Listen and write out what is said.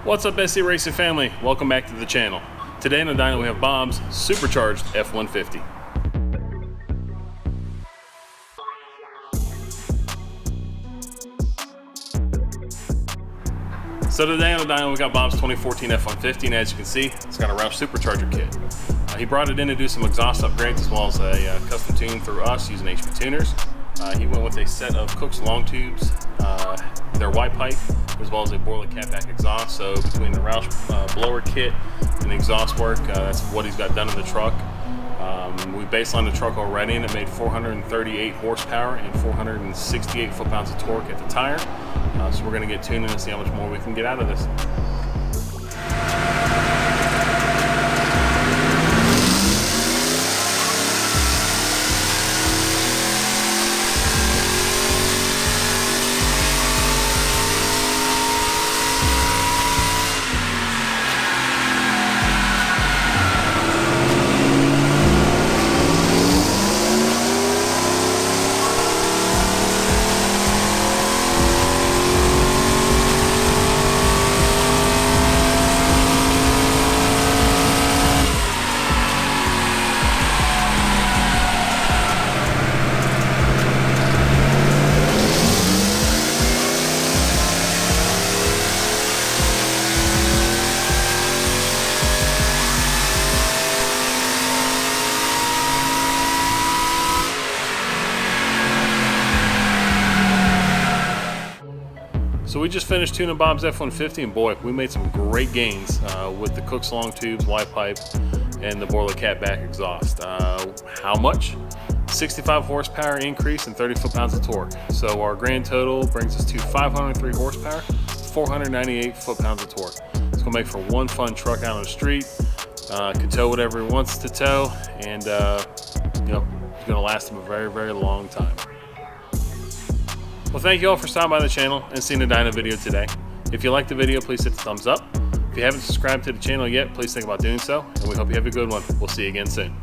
What's up, SC Racing family? Welcome back to the channel. Today in the dyno we have Bob's Supercharged F-150. So today on the dyno we got Bob's 2014 F-150, and as you can see, it's got a Roush Supercharger kit. He brought it in to do some exhaust upgrades as well as a custom tune through us using HP tuners. He went with a set of Kooks Longtubes, their white pipe, as well as a Borla catback exhaust. So between the Roush blower kit and the exhaust work, that's what he's got done in the truck. We baselined the truck already, and it made 438 horsepower and 468 foot-pounds of torque at the tire. So we're going to get tuned in and see how much more we can get out of this. So we just finished tuning Bob's F-150, and boy, we made some great gains with the Kooks Longtubes, white pipe, and the Borla catback exhaust. How much? 65 horsepower increase and 30 foot-pounds of torque. So our grand total brings us to 503 horsepower, 498 foot-pounds of torque. It's gonna make for one fun truck out on the street. Can tow whatever he wants to tow, and you know, it's gonna last him a very, very long time. Well, thank you all for stopping by the channel and seeing the dyno video today. If you liked the video, please hit the thumbs up. If you haven't subscribed to the channel yet, please think about doing so, and we hope you have a good one. We'll see you again soon.